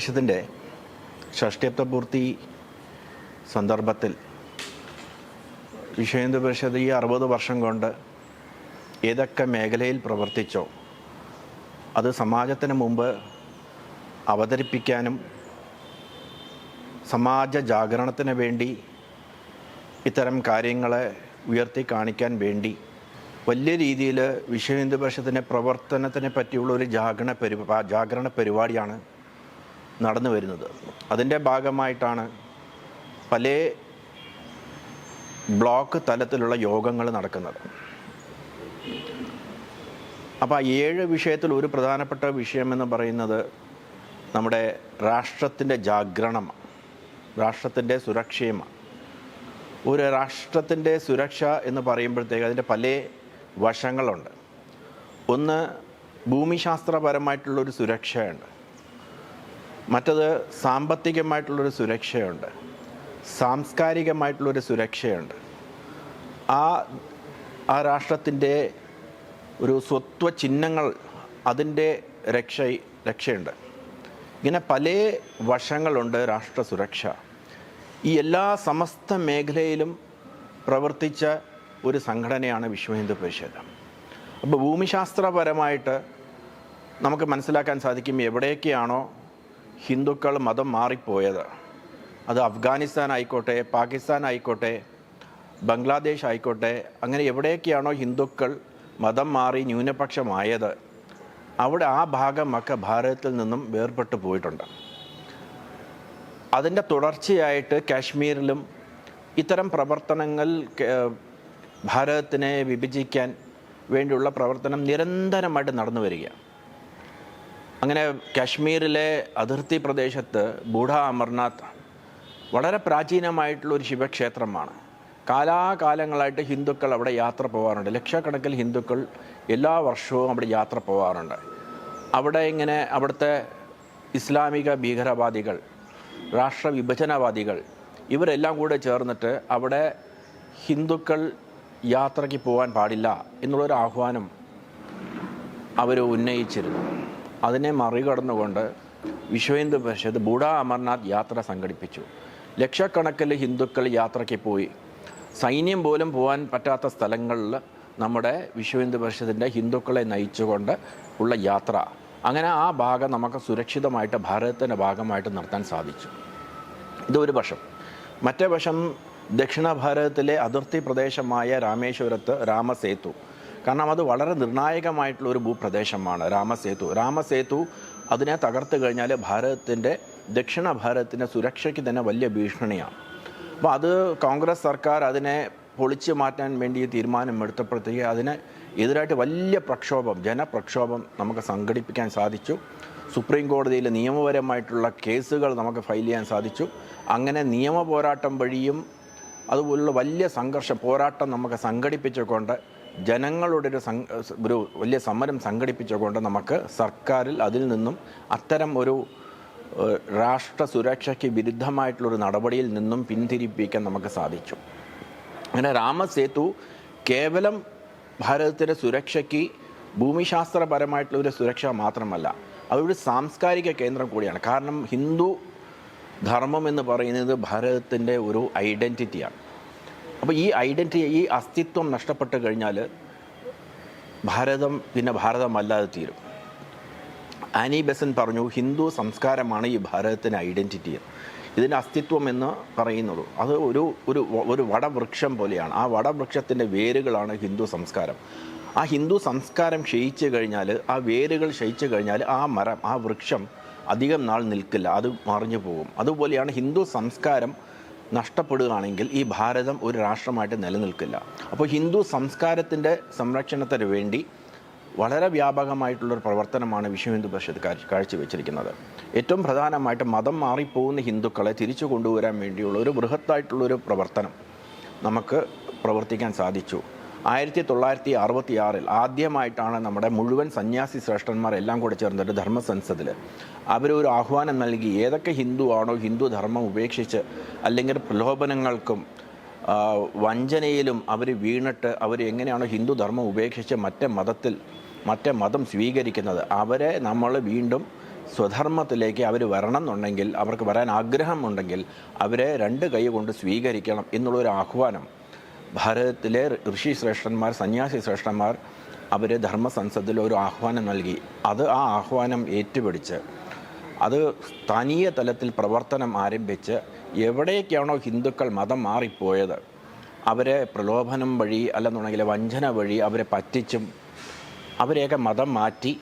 പരിഷത്തിൻ്റെ ഷഷ്ഠ്യബ്ദപൂർത്തി സന്ദർഭത്തിൽ വിശ്വ പരിഷത്ത് ഈ 60 വർഷം കൊണ്ട് ഏതൊക്കെ മേഖലയിൽ പ്രവർത്തിച്ചോ അത് സമാജത്തിന് മുമ്പ് അവതരിപ്പിക്കാനും സമാജ ജാഗരണത്തിന് വേണ്ടി ഇത്തരം കാര്യങ്ങളെ ഉയർത്തി കാണിക്കാൻ വേണ്ടി വലിയ രീതിയിൽ വിശ്വ പരിഷത്തിൻ്റെ പ്രവർത്തനത്തിനെ പറ്റിയുള്ള ഒരു ജാഗരണ പരിപാടിയാണ് നടന്നു വരുന്നത്. അതിൻ്റെ ഭാഗമായിട്ടാണ് പല ബ്ലോക്ക് തലത്തിലുള്ള യോഗങ്ങൾ നടക്കുന്നത്. അപ്പോൾ 7 വിഷയത്തിൽ ഒരു പ്രധാനപ്പെട്ട വിഷയമെന്ന് പറയുന്നത് നമ്മുടെ രാഷ്ട്രത്തിൻ്റെ ജാഗരണം, രാഷ്ട്രത്തിൻ്റെ സുരക്ഷയുമാണ്. ഒരു രാഷ്ട്രത്തിൻ്റെ സുരക്ഷ എന്ന് പറയുമ്പോഴത്തേക്ക് അതിൻ്റെ പല വശങ്ങളുണ്ട്. ഒന്ന് ഭൂമിശാസ്ത്രപരമായിട്ടുള്ളൊരു സുരക്ഷയുണ്ട്, മറ്റത് സാമ്പത്തികമായിട്ടുള്ളൊരു സുരക്ഷയുണ്ട്, സാംസ്കാരികമായിട്ടുള്ളൊരു സുരക്ഷയുണ്ട്, ആ രാഷ്ട്രത്തിൻ്റെ ഒരു സ്വത്വ ചിഹ്നങ്ങൾ അതിൻ്റെ രക്ഷയുണ്ട്. ഇങ്ങനെ പല വശങ്ങളുണ്ട് രാഷ്ട്ര സുരക്ഷ. ഈ എല്ലാ സമസ്ത മേഖലയിലും പ്രവർത്തിച്ച ഒരു സംഘടനയാണ് വിശ്വ ഹിന്ദു പരിഷത്ത്. അപ്പോൾ ഭൂമിശാസ്ത്രപരമായിട്ട് നമുക്ക് മനസ്സിലാക്കാൻ സാധിക്കും എവിടെയൊക്കെയാണോ ഹിന്ദുക്കൾ മതം മാറിപ്പോയത്, അത് അഫ്ഗാനിസ്ഥാൻ ആയിക്കോട്ടെ, പാകിസ്ഥാൻ ആയിക്കോട്ടെ, ബംഗ്ലാദേശ് ആയിക്കോട്ടെ, അങ്ങനെ എവിടെയൊക്കെയാണോ ഹിന്ദുക്കൾ മതം മാറി ന്യൂനപക്ഷമായത് അവിടെ ആ ഭാഗമൊക്കെ ഭാരതത്തിൽ നിന്നും വേർപെട്ടു പോയിട്ടുണ്ട്. അതിൻ്റെ തുടർച്ചയായിട്ട് കാശ്മീരിലും ഇത്തരം പ്രവർത്തനങ്ങൾ ഭാരതത്തിനെ വിഭജിക്കാൻ വേണ്ടിയുള്ള പ്രവർത്തനം നിരന്തരമായിട്ട് നടന്നു വരികയാണ്. അങ്ങനെ കാശ്മീരിലെ അതിർത്തി പ്രദേശത്ത് ബൂഢ അമർനാഥ് വളരെ പ്രാചീനമായിട്ടുള്ളൊരു ശിവക്ഷേത്രമാണ്. കാലാകാലങ്ങളായിട്ട് ഹിന്ദുക്കൾ അവിടെ യാത്ര പോകാറുണ്ട്. ലക്ഷക്കണക്കിന് ഹിന്ദുക്കൾ എല്ലാ വർഷവും അവിടെ യാത്ര പോകാറുണ്ട്. അവിടെ ഇങ്ങനെ അവിടുത്തെ ഇസ്ലാമിക ഭീകരവാദികൾ, രാഷ്ട്രവിഭജനവാദികൾ ഇവരെല്ലാം കൂടെ ചേർന്നിട്ട് അവിടെ ഹിന്ദുക്കൾ യാത്രയ്ക്ക് പോകാൻ പാടില്ല എന്നുള്ളൊരു ആഹ്വാനം അവർ ഉന്നയിച്ചിരുന്നു. അതിനെ മറികടന്നുകൊണ്ട് വിശ്വ ഹിന്ദു പരിഷത്ത് ബൂഢ അമർനാഥ് യാത്ര സംഘടിപ്പിച്ചു. ലക്ഷക്കണക്കിന് ഹിന്ദുക്കൾ യാത്രയ്ക്ക് പോയി. സൈന്യം പോലും പോകാൻ പറ്റാത്ത സ്ഥലങ്ങളിൽ നമ്മുടെ വിശ്വ ഹിന്ദു പരിഷത്തിൻ്റെ ഹിന്ദുക്കളെ നയിച്ചുകൊണ്ട് ഉള്ള യാത്ര, അങ്ങനെ ആ ഭാഗം നമുക്ക് സുരക്ഷിതമായിട്ട് ഭാരതത്തിൻ്റെ ഭാഗമായിട്ട് നിർത്താൻ സാധിച്ചു. ഇതൊരു വശം. മറ്റേ വശം ദക്ഷിണ ഭാരതത്തിലെ അതിർത്തി പ്രദേശമായ രാമേശ്വരത്ത് രാമസേതു, കാരണം അത് വളരെ നിർണായകമായിട്ടുള്ളൊരു ഭൂപ്രദേശമാണ് രാമസേതു അതിനെ തകർത്ത് കഴിഞ്ഞാൽ ഭാരതത്തിൻ്റെ ദക്ഷിണ ഭാരതത്തിൻ്റെ സുരക്ഷയ്ക്ക് തന്നെ വലിയ ഭീഷണിയാണ്. അപ്പോൾ അത് കോൺഗ്രസ് സർക്കാർ അതിനെ പൊളിച്ചു മാറ്റാൻ വേണ്ടി തീരുമാനമെടുത്തപ്പോഴത്തേക്ക് അതിന് എതിരായിട്ട് വലിയ ജനപ്രക്ഷോഭം നമുക്ക് സംഘടിപ്പിക്കാൻ സാധിച്ചു. സുപ്രീം കോടതിയിൽ നിയമപരമായിട്ടുള്ള കേസുകൾ നമുക്ക് ഫയൽ ചെയ്യാൻ സാധിച്ചു. അങ്ങനെ നിയമ പോരാട്ടം വഴിയും അതുപോലുള്ള വലിയ പോരാട്ടം നമുക്ക് സംഘടിപ്പിച്ചുകൊണ്ട് ജനങ്ങളുടെ ഒരു വലിയ സമരം സംഘടിപ്പിച്ചുകൊണ്ട് നമുക്ക് സർക്കാരിൽ അതിൽ നിന്നും അത്തരം ഒരു രാഷ്ട്ര സുരക്ഷയ്ക്ക് വിരുദ്ധമായിട്ടുള്ളൊരു നടപടിയിൽ നിന്നും പിന്തിരിപ്പിക്കാൻ നമുക്ക് സാധിച്ചു. അങ്ങനെ രാമസേതു കേവലം ഭാരതത്തിൻ്റെ സുരക്ഷയ്ക്ക് ഭൂമിശാസ്ത്രപരമായിട്ടുള്ളൊരു സുരക്ഷ മാത്രമല്ല, അതൊരു സാംസ്കാരിക കേന്ദ്രം കൂടിയാണ്. കാരണം ഹിന്ദു ധർമ്മം എന്ന് പറയുന്നത് ഭാരതത്തിൻ്റെ ഒരു ഐഡൻറ്റിറ്റിയാണ്. അപ്പോൾ ഈ അസ്തിത്വം നഷ്ടപ്പെട്ട് കഴിഞ്ഞാൽ ഭാരതം പിന്നെ ഭാരതമല്ലാതെ തീരും. ആനി ബെസന്റ് പറഞ്ഞു, ഹിന്ദു സംസ്കാരമാണ് ഈ ഭാരതത്തിൻ്റെ ഐഡൻറ്റിറ്റി, ഇതിൻ്റെ അസ്തിത്വം എന്ന് പറയുന്നത്. അത് ഒരു വടവൃക്ഷം പോലെയാണ്. ആ വടവൃക്ഷത്തിൻ്റെ വേരുകളാണ് ഹിന്ദു സംസ്കാരം. ആ ഹിന്ദു സംസ്കാരം ക്ഷയിച്ചു കഴിഞ്ഞാൽ, ആ വേരുകൾ ക്ഷയിച്ചു കഴിഞ്ഞാൽ ആ മരം, ആ വൃക്ഷം അധികം നാൾ നിൽക്കില്ല, അത് മറിഞ്ഞു പോകും. അതുപോലെയാണ് ഹിന്ദു സംസ്കാരം നഷ്ടപ്പെടുകയാണെങ്കിൽ ഈ ഭാരതം ഒരു രാഷ്ട്രമായിട്ട് നിലനിൽക്കില്ല. അപ്പോൾ ഹിന്ദു സംസ്കാരത്തിൻ്റെ സംരക്ഷണത്തിന് വേണ്ടി വളരെ വ്യാപകമായിട്ടുള്ളൊരു പ്രവർത്തനമാണ് വിശ്വ ഹിന്ദു പരിഷത്ത് കാഴ്ചവെച്ചിരിക്കുന്നത്. ഏറ്റവും പ്രധാനമായിട്ട് മതം മാറിപ്പോകുന്ന ഹിന്ദുക്കളെ തിരിച്ചു കൊണ്ടുവരാൻ വേണ്ടിയുള്ള ഒരു ബൃഹത്തായിട്ടുള്ളൊരു പ്രവർത്തനം നമുക്ക് പ്രവർത്തിക്കാൻ സാധിച്ചു. 1966 ആദ്യമായിട്ടാണ് നമ്മുടെ മുഴുവൻ സന്യാസി ശ്രേഷ്ഠന്മാർ എല്ലാം കൂടെ ചേർന്നിട്ട് ധർമ്മസംസദിൽ അവരൊരു ആഹ്വാനം നൽകി. ഏതൊക്കെ ഹിന്ദു ആണോ ഹിന്ദു ധർമ്മം ഉപേക്ഷിച്ച് അല്ലെങ്കിൽ പ്രലോഭനങ്ങൾക്കും വഞ്ചനയിലും അവർ വീണിട്ട് അവർ എങ്ങനെയാണോ ഹിന്ദു ധർമ്മം ഉപേക്ഷിച്ച് മറ്റേ മതം സ്വീകരിക്കുന്നത്, അവരെ നമ്മൾ വീണ്ടും സ്വധർമ്മത്തിലേക്ക് അവർ വരണം എന്നുണ്ടെങ്കിൽ, അവർക്ക് വരാൻ ആഗ്രഹമുണ്ടെങ്കിൽ അവരെ രണ്ട് കൈ കൊണ്ട് സ്വീകരിക്കണം എന്നുള്ളൊരു ആഹ്വാനം ഭാരതത്തിലെ ഋഷി ശ്രേഷ്ഠന്മാർ, സന്യാസി ശ്രേഷ്ഠന്മാർ അവർ ധർമ്മസംസദിൽ ഒരു ആഹ്വാനം നൽകി. അത് ആ ആഹ്വാനം ഏറ്റുപിടിച്ച് അത് സ്ഥാനീയ തലത്തിൽ പ്രവർത്തനം ആരംഭിച്ച് എവിടേക്കാണോ ഹിന്ദുക്കൾ മതം മാറിപ്പോയത് അവരെ പ്രലോഭനം വഴി അല്ലെന്നുണ്ടെങ്കിൽ വഞ്ചന വഴി അവരെ പറ്റിച്ചും അവരെയൊക്കെ മതം മാറ്റി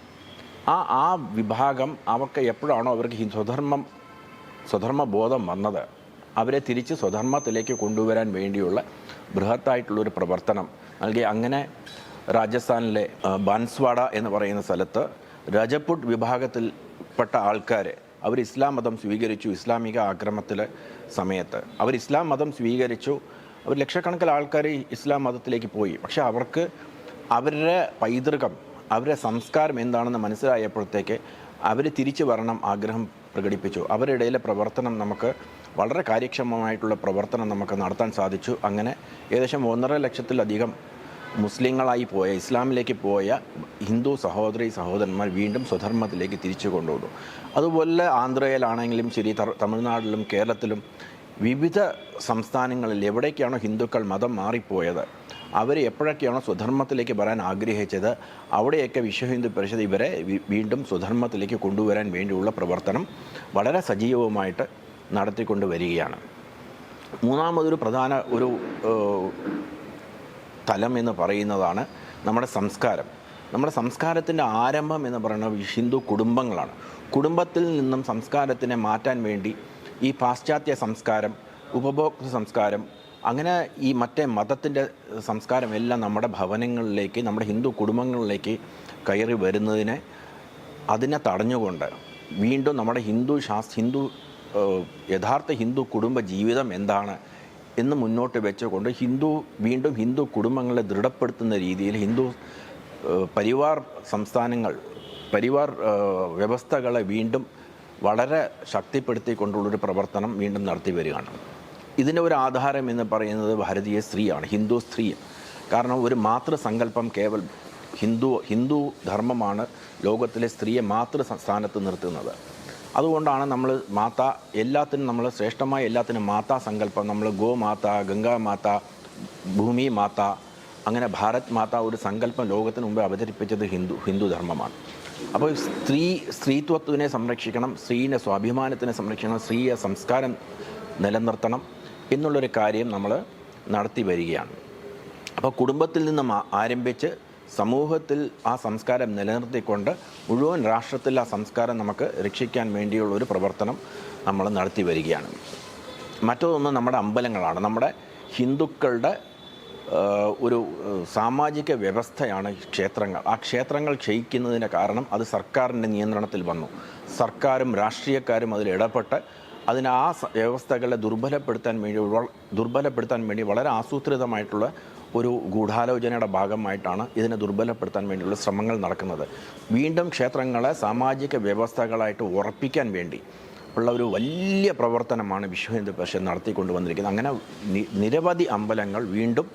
ആ വിഭാഗം അവർക്ക് എപ്പോഴാണോ അവർക്ക് സ്വധർമ്മ ബോധം വന്നത് അവരെ തിരിച്ച് സ്വധർമ്മത്തിലേക്ക് കൊണ്ടുവരാൻ വേണ്ടിയുള്ള ബൃഹത്തായിട്ടുള്ളൊരു പ്രവർത്തനം നൽകി. അങ്ങനെ രാജസ്ഥാനിലെ ബാൻസ്വാഡ എന്ന് പറയുന്ന സ്ഥലത്ത് രജപുട്ട് വിഭാഗത്തിൽപ്പെട്ട ആൾക്കാർ അവർ ഇസ്ലാം മതം സ്വീകരിച്ചു. ഇസ്ലാമിക ആക്രമണത്തിലെ സമയത്ത് അവർ ഇസ്ലാം മതം സ്വീകരിച്ചു. അവർ ലക്ഷക്കണക്കിന് ആൾക്കാർ ഇസ്ലാം മതത്തിലേക്ക് പോയി. പക്ഷെ അവർക്ക് അവരുടെ പൈതൃകം, അവരുടെ സംസ്കാരം എന്താണെന്ന് മനസ്സിലായപ്പോഴത്തേക്ക് അവർ തിരിച്ചു വരണം ആഗ്രഹം പ്രകടിപ്പിച്ചു. അവരുടെ ഇടയിലെ പ്രവർത്തനം നമുക്ക് വളരെ കാര്യക്ഷമമായിട്ടുള്ള പ്രവർത്തനം നമുക്ക് നടത്താൻ സാധിച്ചു. അങ്ങനെ ഏകദേശം 1.5 ലക്ഷത്തിലധികം മുസ്ലിങ്ങളായി പോയ, ഇസ്ലാമിലേക്ക് പോയ ഹിന്ദു സഹോദരന്മാർ വീണ്ടും സ്വധർമ്മത്തിലേക്ക് തിരിച്ചു കൊണ്ടുവന്നു. അതുപോലെ ആന്ധ്രയിലാണെങ്കിലും ശരി, തമിഴ്നാട്ടിലും കേരളത്തിലും വിവിധ സംസ്ഥാനങ്ങളിൽ എവിടേക്കാണോ ഹിന്ദുക്കൾ മതം മാറിപ്പോയത് അവർ എപ്പോഴൊക്കെയാണോ സ്വധർമ്മത്തിലേക്ക് വരാൻ ആഗ്രഹിച്ചത് അവിടെയൊക്കെ വിശ്വ ഹിന്ദു പരിഷത്ത് ഇവരെ വീണ്ടും സ്വധർമ്മത്തിലേക്ക് കൊണ്ടുവരാൻ വേണ്ടിയുള്ള പ്രവർത്തനം വളരെ സജീവമായിട്ട് നടത്തിക്കൊണ്ട് വരികയാണ്. മൂന്നാമതൊരു പ്രധാന ഒരു തലം എന്ന് പറയുന്നതാണ് നമ്മുടെ സംസ്കാരം. നമ്മുടെ സംസ്കാരത്തിൻ്റെ ആരംഭം എന്ന് പറയുന്നത് ഹിന്ദു കുടുംബങ്ങളാണ്. കുടുംബത്തിൽ നിന്നും സംസ്കാരത്തിനെ മാറ്റാൻ വേണ്ടി ഈ പാശ്ചാത്യ സംസ്കാരം, ഉപഭോക്തൃ സംസ്കാരം, അങ്ങനെ ഈ മറ്റേ മതത്തിൻ്റെ സംസ്കാരം എല്ലാം നമ്മുടെ ഭവനങ്ങളിലേക്ക്, നമ്മുടെ ഹിന്ദു കുടുംബങ്ങളിലേക്ക് കയറി വരുന്നതിനെ അതിനെ തടഞ്ഞുകൊണ്ട് വീണ്ടും നമ്മുടെ യഥാർത്ഥ ഹിന്ദു കുടുംബ ജീവിതം എന്താണ് എന്ന് മുന്നോട്ട് വെച്ചുകൊണ്ട് വീണ്ടും ഹിന്ദു കുടുംബങ്ങളെ ദൃഢപ്പെടുത്തുന്ന രീതിയിൽ ഹിന്ദു പരിവാർ വ്യവസ്ഥകളെ വീണ്ടും വളരെ ശക്തിപ്പെടുത്തിക്കൊണ്ടുള്ളൊരു പ്രവർത്തനം വീണ്ടും നടത്തി വരികയാണ്. ഇതിൻ്റെ ഒരു ആധാരം എന്ന് പറയുന്നത് ഭാരതീയ സ്ത്രീയാണ്, ഹിന്ദു സ്ത്രീ. കാരണം ഒരു മാതൃസങ്കല്പം കേവൽ ഹിന്ദു ധർമ്മമാണ് ലോകത്തിലെ സ്ത്രീയെ മാതൃസ്ഥാനത്ത് നിർത്തുന്നത്. അതുകൊണ്ടാണ് നമ്മൾ എല്ലാത്തിനും നമ്മൾ ശ്രേഷ്ഠമായ എല്ലാത്തിനും മാതാ സങ്കല്പം, നമ്മൾ ഗോമാത, ഗംഗാമാത, ഭൂമി മാത, അങ്ങനെ ഭാരത് മാത ഒരു സങ്കല്പം ലോകത്തിന് മുമ്പ് അവതരിപ്പിച്ചത് ഹിന്ദു ധർമ്മമാണ്. അപ്പോൾ സ്ത്രീത്വത്തിനെ സംരക്ഷിക്കണം, സ്ത്രീയുടെ സ്വാഭിമാനത്തിനെ സംരക്ഷിക്കണം, സ്ത്രീയെ സംസ്കാരം നിലനിർത്തണം എന്നുള്ളൊരു കാര്യം നമ്മൾ നടത്തി വരികയാണ്. അപ്പോൾ കുടുംബത്തിൽ നിന്നും ആരംഭിച്ച് സമൂഹത്തിൽ ആ സംസ്കാരം നിലനിർത്തിക്കൊണ്ട് മുഴുവൻ രാഷ്ട്രത്തിൽ ആ സംസ്കാരം നമുക്ക് രക്ഷിക്കാൻ വേണ്ടിയുള്ളൊരു പ്രവർത്തനം നമ്മൾ നടത്തി വരികയാണ്. മറ്റൊന്ന് നമ്മുടെ അമ്പലങ്ങളാണ്. നമ്മുടെ ഹിന്ദുക്കളുടെ ഒരു സാമാജിക വ്യവസ്ഥയാണ് ക്ഷേത്രങ്ങൾ. ആ ക്ഷേത്രങ്ങൾ ക്ഷയിക്കുന്നതിന് കാരണം അത് സർക്കാരിൻ്റെ നിയന്ത്രണത്തിൽ വന്നു. സർക്കാരും രാഷ്ട്രീയക്കാരും അതിൽ ഇടപെട്ട് ആ വ്യവസ്ഥകളെ ദുർബലപ്പെടുത്താൻ വേണ്ടി വളരെ ആസൂത്രിതമായിട്ടുള്ള ഒരു ഗൂഢാലോചനയുടെ ഭാഗമായിട്ടാണ് ഇതിനെ ദുർബലപ്പെടുത്താൻ വേണ്ടിയുള്ള ശ്രമങ്ങൾ നടക്കുന്നത്. വീണ്ടും ക്ഷേത്രങ്ങളെ സാമാജിക വ്യവസ്ഥകളായിട്ട് ഉറപ്പിക്കാൻ വേണ്ടി ഉള്ള ഒരു വലിയ പ്രവർത്തനമാണ് വിശ്വ ഹിന്ദു പരിഷത്ത് നടത്തിക്കൊണ്ടുവന്നിരിക്കുന്നത്. അങ്ങനെ നിരവധി അമ്പലങ്ങൾ വീണ്ടും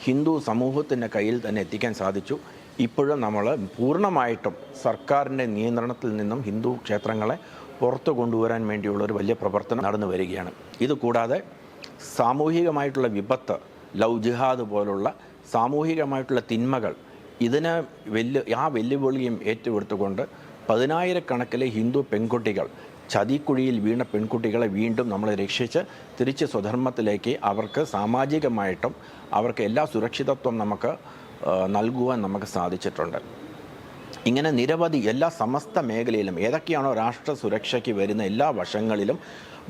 ഹിന്ദു സമൂഹത്തിൻ്റെ കയ്യിൽ തന്നെ എത്തിക്കാൻ സാധിച്ചു. ഇപ്പോഴും നമ്മൾ പൂർണ്ണമായിട്ടും സർക്കാരിൻ്റെ നിയന്ത്രണത്തിൽ നിന്നും ഹിന്ദു ക്ഷേത്രങ്ങളെ പുറത്തു കൊണ്ടുവരാൻ വേണ്ടിയുള്ളൊരു വലിയ പ്രവർത്തനം നടന്നു വരികയാണ്. ഇതുകൂടാതെ സാമൂഹികമായിട്ടുള്ള വിപത്ത്, ലവ് ജിഹാദ് പോലുള്ള സാമൂഹികമായിട്ടുള്ള തിന്മകൾ, ഇതിന് വെല്ലുവിളിയും ഏറ്റെടുത്തുകൊണ്ട് 10,000-കണക്കിലെ ഹിന്ദു പെൺകുട്ടികൾ, ചതിക്കുഴിയിൽ വീണ പെൺകുട്ടികളെ വീണ്ടും നമ്മൾ രക്ഷിച്ച് തിരിച്ച് സ്വധർമ്മത്തിലേക്ക് അവർക്ക് സാമാജികമായിട്ടും അവർക്ക് എല്ലാ സുരക്ഷിതത്വം നമുക്ക് നൽകുവാൻ നമുക്ക് സാധിച്ചിട്ടുണ്ട്. ഇങ്ങനെ നിരവധി എല്ലാ സമസ്ത മേഖലയിലും ഏതൊക്കെയാണോ രാഷ്ട്ര സുരക്ഷയ്ക്ക് വരുന്ന എല്ലാ വശങ്ങളിലും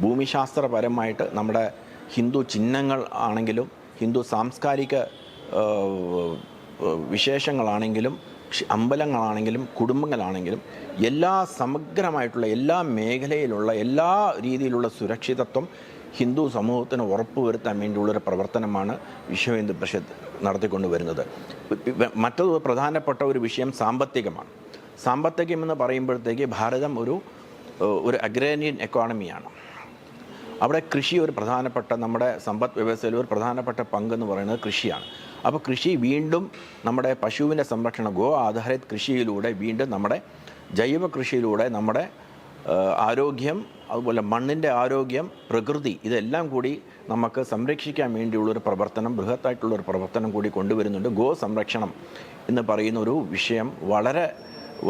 ഭൂമിശാസ്ത്രപരമായിട്ട് നമ്മുടെ ഹിന്ദു ചിഹ്നങ്ങൾ ആണെങ്കിലും ഹിന്ദു സാംസ്കാരിക വിശേഷങ്ങളാണെങ്കിലും അമ്പലങ്ങളാണെങ്കിലും കുടുംബങ്ങളാണെങ്കിലും എല്ലാ സമഗ്രമായിട്ടുള്ള എല്ലാ മേഖലയിലുള്ള എല്ലാ രീതിയിലുള്ള സുരക്ഷിതത്വം ഹിന്ദു സമൂഹത്തിന് ഉറപ്പുവരുത്താൻ വേണ്ടിയുള്ളൊരു പ്രവർത്തനമാണ് വിശ്വ ഹിന്ദു പരിഷത്ത് നടത്തിക്കൊണ്ട് വരുന്നത്. മറ്റൊരു പ്രധാനപ്പെട്ട ഒരു വിഷയം സാമ്പത്തികമാണ്. സാമ്പത്തികം എന്ന് പറയുമ്പോഴത്തേക്ക് ഭാരതം ഒരു അഗ്രേറിയൻ എക്കോണമിയാണ്. അവിടെ കൃഷി ഒരു പ്രധാനപ്പെട്ട നമ്മുടെ സമ്പദ് വ്യവസ്ഥയിൽ ഒരു പ്രധാനപ്പെട്ട പങ്കെന്ന് പറയുന്നത് കൃഷിയാണ്. അപ്പോൾ കൃഷി വീണ്ടും നമ്മുടെ പശുവിൻ്റെ സംരക്ഷണം, ഗോ ആധാരിത് കൃഷിയിലൂടെ വീണ്ടും നമ്മുടെ ജൈവ കൃഷിയിലൂടെ നമ്മുടെ ആരോഗ്യം, അതുപോലെ മണ്ണിൻ്റെ ആരോഗ്യം, പ്രകൃതി, ഇതെല്ലാം കൂടി നമുക്ക് സംരക്ഷിക്കാൻ വേണ്ടിയുള്ളൊരു പ്രവർത്തനം, ബൃഹത്തായിട്ടുള്ളൊരു പ്രവർത്തനം കൂടി കൊണ്ടുവരുന്നുണ്ട്. ഗോ സംരക്ഷണം എന്ന് പറയുന്ന ഒരു വിഷയം വളരെ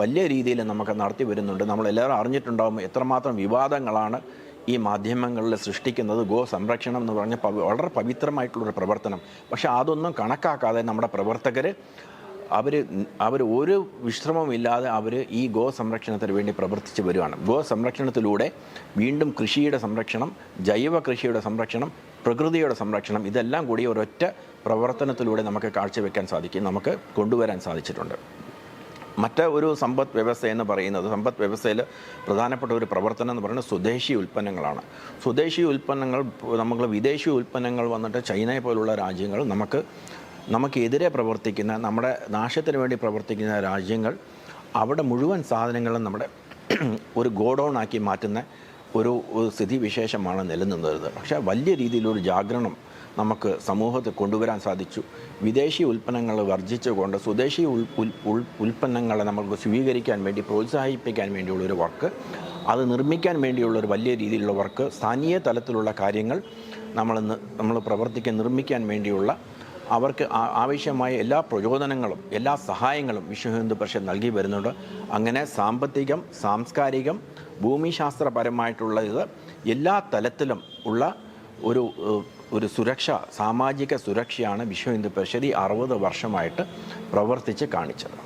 വലിയ രീതിയിൽ നമുക്ക് നടത്തി വരുന്നുണ്ട്. നമ്മളെല്ലാവരും അറിഞ്ഞിട്ടുണ്ടാകും എത്രമാത്രം വിവാദങ്ങളാണ് ഈ മാധ്യമങ്ങളിൽ സൃഷ്ടിക്കുന്നത്. ഗോ സംരക്ഷണം എന്ന് പറഞ്ഞാൽ വളരെ പവിത്രമായിട്ടുള്ളൊരു പ്രവർത്തനം. പക്ഷേ അതൊന്നും കണക്കാക്കാതെ നമ്മുടെ പ്രവർത്തകർ അവർ ഒരു വിശ്രമമില്ലാതെ അവർ ഈ ഗോ സംരക്ഷണത്തിന് വേണ്ടി പ്രവർത്തിച്ച് വരികയാണ്. ഗോ സംരക്ഷണത്തിലൂടെ വീണ്ടും കൃഷിയുടെ സംരക്ഷണം, ജൈവ കൃഷിയുടെ സംരക്ഷണം, പ്രകൃതിയുടെ സംരക്ഷണം, ഇതെല്ലാം കൂടി ഒരൊറ്റ പ്രവർത്തനത്തിലൂടെ നമുക്ക് കാഴ്ചവെക്കാൻ സാധിക്കും, നമുക്ക് കൊണ്ടുവരാൻ സാധിച്ചിട്ടുണ്ട്. ഒരു സമ്പദ് വ്യവസ്ഥ എന്ന് പറയുന്നത്, സമ്പദ് വ്യവസ്ഥയിൽ പ്രധാനപ്പെട്ട ഒരു പ്രവർത്തനം എന്ന് പറയുന്നത് സ്വദേശി ഉൽപ്പന്നങ്ങളാണ്. സ്വദേശി ഉൽപ്പന്നങ്ങൾ, നമ്മൾ വിദേശി ഉൽപ്പന്നങ്ങൾ വന്നിട്ട് ചൈനയെ പോലുള്ള രാജ്യങ്ങൾ നമുക്കെതിരെ പ്രവർത്തിക്കുന്ന, നമ്മുടെ നാശത്തിന് വേണ്ടി പ്രവർത്തിക്കുന്ന രാജ്യങ്ങൾ അവിടെ മുഴുവൻ സാധനങ്ങളും നമ്മുടെ ഒരു ഗോഡൗൺ ആക്കി മാറ്റുന്ന ഒരു സ്ഥിതിവിശേഷമാണ് നിലനിന്നത്. പക്ഷേ വലിയ രീതിയിലൊരു ജാഗരണം നമുക്ക് സമൂഹത്തിൽ കൊണ്ടുവരാൻ സാധിച്ചു. വിദേശി ഉൽപ്പന്നങ്ങൾ വർജിച്ചുകൊണ്ട് സ്വദേശി ഉൽപ്പന്നങ്ങളെ നമുക്ക് സ്വീകരിക്കാൻ വേണ്ടി, പ്രോത്സാഹിപ്പിക്കാൻ വേണ്ടിയുള്ളൊരു വർക്ക്, അത് നിർമ്മിക്കാൻ വേണ്ടിയുള്ളൊരു വലിയ രീതിയിലുള്ള വർക്ക്, സ്ഥാനീയ തലത്തിലുള്ള കാര്യങ്ങൾ നമ്മൾ പ്രവർത്തിക്കാൻ, നിർമ്മിക്കാൻ വേണ്ടിയുള്ള അവർക്ക് ആവശ്യമായ എല്ലാ പ്രചോദനങ്ങളും എല്ലാ സഹായങ്ങളും വിശ്വ ഹിന്ദു പരിഷത്ത് നൽകി വരുന്നുണ്ട്. അങ്ങനെ സാമ്പത്തികം, സാംസ്കാരികം, ഭൂമിശാസ്ത്രപരമായിട്ടുള്ള എല്ലാ തലത്തിലും ഉള്ള ഒരു സുരക്ഷ, സാമാജിക സുരക്ഷയാണ് വിശ്വ ഹിന്ദു പരിഷത്ത് 60 വർഷമായിട്ട് പ്രവർത്തിച്ച് കാണിച്ചത്.